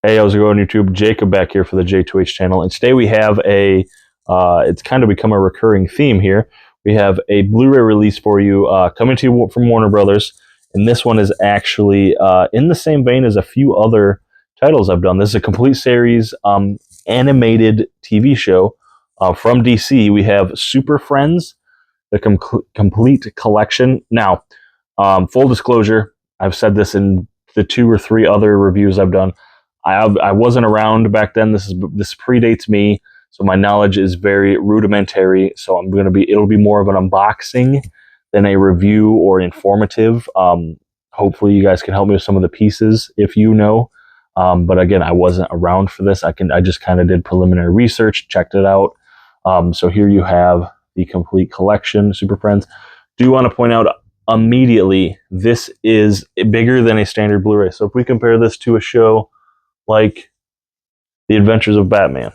Hey, how's it going, YouTube? Jacob back here for the JTwoH channel, and today we have it's kind of become a recurring theme here. We have a Blu-ray release for you coming to you from Warner Brothers, and this one is actually in the same vein as a few other titles I've done. This is a complete series animated TV show from DC. We have Super Friends, the complete collection. Now, full disclosure, I've said this in the 2 or 3 other reviews I've done. I wasn't around back then. This predates me, so my knowledge is very rudimentary. So it'll be more of an unboxing than a review or informative. Hopefully, you guys can help me with some of the pieces if you know. But again, I wasn't around for this. I just kind of did preliminary research, checked it out. So here you have the complete collection, Super Friends. Do want to point out immediately, this is bigger than a standard Blu-ray. So if we compare this to a show like The Adventures of Batman,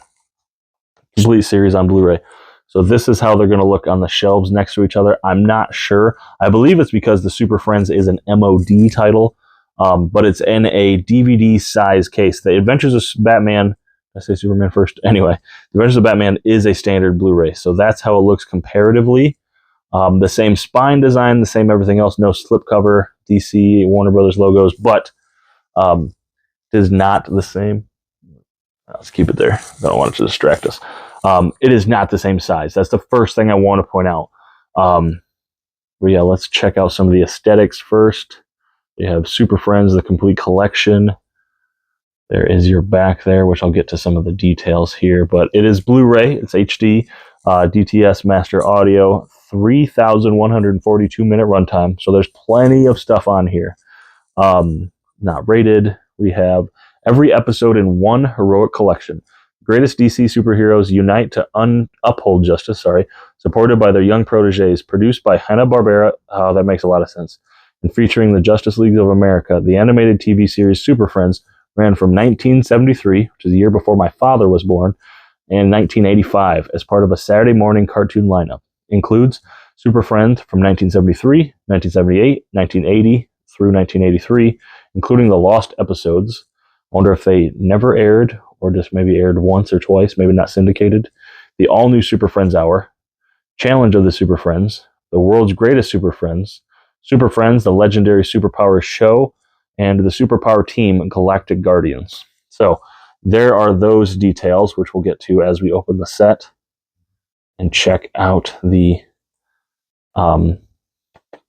complete series on Blu-ray. So this is how they're going to look on the shelves next to each other. I'm not sure. I believe it's because the Super Friends is an MOD title, but it's in a DVD size case. The Adventures of Batman, I say Superman first. Anyway, The Adventures of Batman is a standard Blu-ray. So that's how it looks comparatively. The same spine design, the same everything else, no slipcover, DC, Warner Brothers logos, but is not the same. Let's keep it there. I don't want it to distract us. It is not the same size. That's the first thing I want to point out. But yeah, let's check out some of the aesthetics first. You have Super Friends, the complete collection. There is your back there, which I'll get to some of the details here. But it is Blu-ray. It's HD, DTS Master Audio, 3,142 minute runtime. So there's plenty of stuff on here. Not rated. We have every episode in one heroic collection. Greatest DC superheroes unite to uphold justice, supported by their young proteges, produced by Hanna-Barbera. Oh, that makes a lot of sense. And featuring the Justice League of America, the animated TV series Super Friends ran from 1973, which is the year before my father was born, and 1985 as part of a Saturday morning cartoon lineup. Includes Super Friends from 1973, 1978, 1980 through 1983, including the lost episodes. I wonder if they never aired or just maybe aired once or twice, maybe not syndicated. The all-new Super Friends Hour, Challenge of the Super Friends, The World's Greatest Super Friends, the Legendary Superpower Show, and the Superpower Team Galactic Guardians. So there are those details, which we'll get to as we open the set and check out the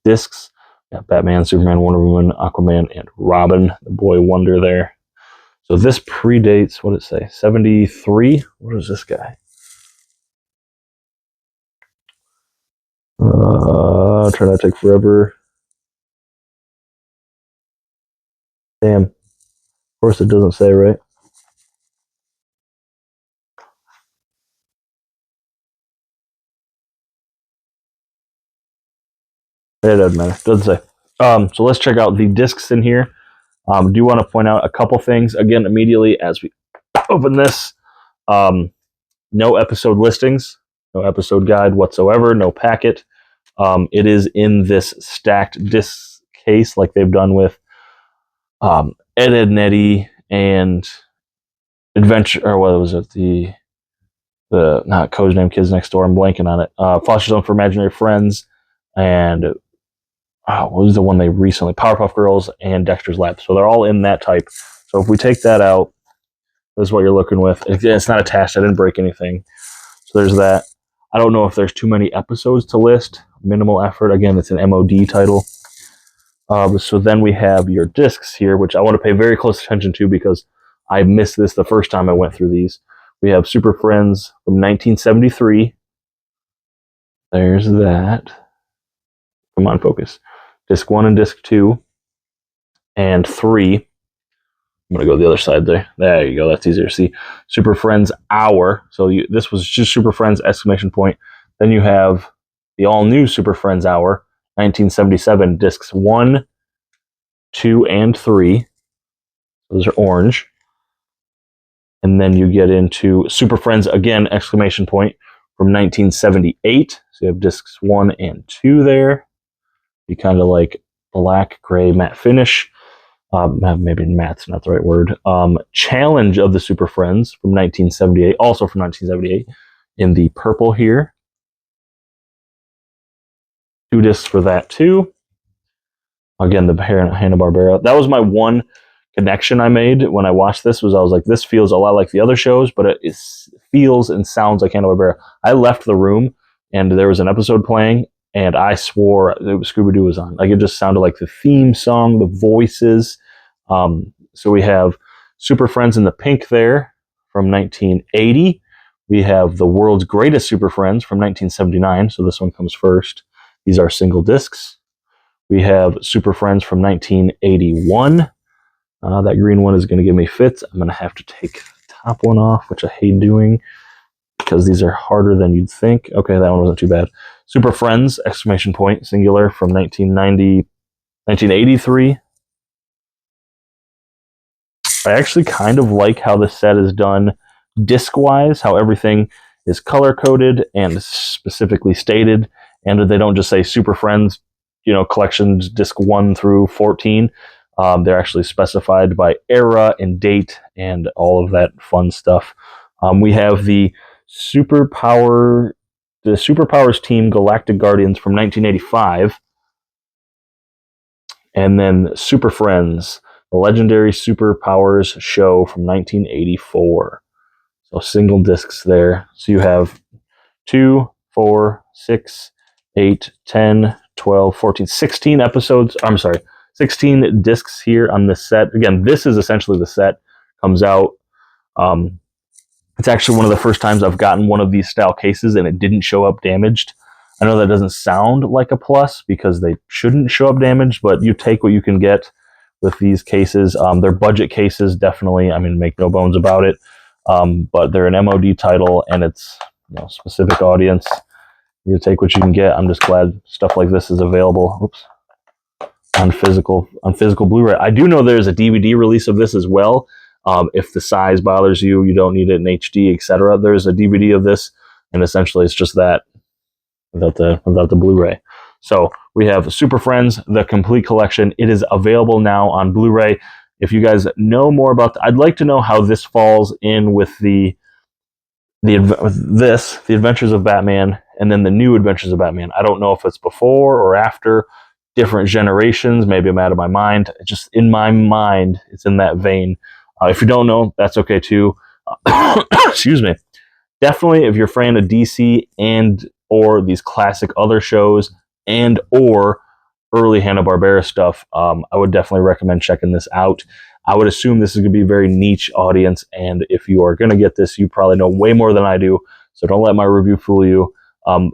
discs. Got Batman, Superman, Wonder Woman, Aquaman, and Robin, the boy wonder there. So this predates, what did it say, 73? What is this guy? Try not to take forever. Damn. Of course it doesn't say, right? It doesn't matter. It doesn't say. So let's check out the discs in here. Do want to point out a couple things again immediately as we open this. No episode listings, no episode guide whatsoever, no packet. It is in this stacked disc case like they've done with Ed, Edd n Eddy and Adventure, or what was it? The not Codename Kids Next Door. I'm blanking on it. Foster Zone for Imaginary Friends, and what was the one they recently? Powerpuff Girls and Dexter's Lab. So they're all in that type. So if we take that out, this is what you're looking with. It's not attached. I didn't break anything. So there's that. I don't know if there's too many episodes to list. Minimal effort. Again, it's an MOD title. So then we have your discs here, which I want to pay very close attention to because I missed this the first time I went through these. We have Super Friends from 1973. There's that. Come on, focus. Disc 1 and Disc 2 and 3. I'm going to go the other side there. There you go. That's easier to see. Super Friends Hour. So this was just Super Friends ! Then you have the all-new Super Friends Hour, 1977, Discs 1, 2, and 3. Those are orange. And then you get into Super Friends again, ! From 1978. So you have Discs 1 and 2 there. Be kind of like black, gray, matte finish. maybe math's not the right word. Challenge of the Super Friends from 1978, also from 1978, in the purple here. 2 discs for that too. Again, the Hanna-Barbera. That was my one connection I made when I watched this. I was like, this feels a lot like the other shows, but it feels and sounds like Hanna-Barbera. I left the room and there was an episode playing, and I swore Scooby-Doo was on. Like, it just sounded like the theme song, the voices. So we have Super Friends in the pink there from 1980. We have The World's Greatest Super Friends from 1979. So this one comes first. These are single discs. We have Super Friends from 1981. That green one is going to give me fits. I'm going to have to take the top one off, which I hate doing because these are harder than you'd think. Okay, that one wasn't too bad. Super Friends, exclamation point, singular, from 1983. I actually kind of like how the set is done disc-wise, how everything is color-coded and specifically stated, and they don't just say Super Friends, collections disc 1 through 14. They're actually specified by era and date and all of that fun stuff. We have the Superpowers Team Galactic Guardians from 1985, and then Super Friends, the Legendary Superpowers show from 1984. So single discs there. So you have 2, 4, 6, 8, 10, 12, 14, 16 episodes. I'm sorry, 16 discs here on this set. Again, this is essentially the set. Comes out. It's actually one of the first times I've gotten one of these style cases and it didn't show up damaged. I know that doesn't sound like a plus because they shouldn't show up damaged, but you take what you can get with these cases. They're budget cases, definitely. I mean, make no bones about it. But they're an MOD title and it's specific audience. You take what you can get. I'm just glad stuff like this is available. Oops. On physical Blu-ray. I do know there's a DVD release of this as well. If the size bothers you, you don't need it in HD, etc. There's a DVD of this, and essentially it's just that without the Blu-ray. So we have Super Friends, the complete collection. It is available now on Blu-ray. If you guys know more about I'd like to know how this falls in with the Adventures of Batman, and then the New Adventures of Batman. I don't know if it's before or after, different generations. Maybe I'm out of my mind. Just in my mind, it's in that vein. If you don't know, that's okay too. Excuse me. Definitely, if you're a fan of DC and or these classic other shows and or early Hanna-Barbera stuff, I would definitely recommend checking this out. I would assume this is going to be a very niche audience, and if you are going to get this, you probably know way more than I do, so don't let my review fool you.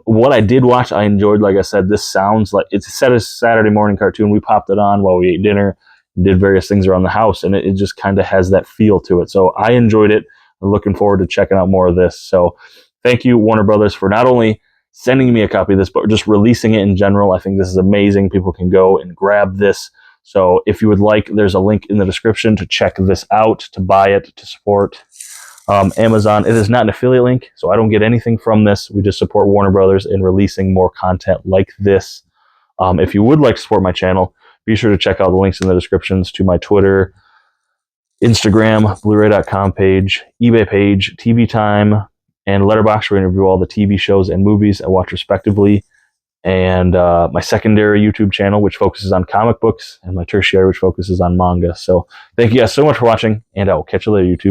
What I did watch, I enjoyed. Like I said, this sounds like it's set as a Saturday morning cartoon. We popped it on while we ate dinner and did various things around the house, and it just kind of has that feel to it. So I enjoyed it. I'm looking forward to checking out more of this. So thank you, Warner Brothers, for not only sending me a copy of this, but just releasing it in general. I think this is amazing. People can go and grab this. So if you would like, there's a link in the description to check this out, to buy it, to support Amazon. It is not an affiliate link, so I don't get anything from this. We just support Warner Brothers in releasing more content like this. If you would like to support my channel, be sure to check out the links in the descriptions to my Twitter, Instagram, Bluray.com page, eBay page, TV Time, and Letterboxd, where I review all the TV shows and movies I watch respectively, and my secondary YouTube channel, which focuses on comic books, and my tertiary, which focuses on manga. So thank you guys so much for watching, and I will catch you later, YouTube.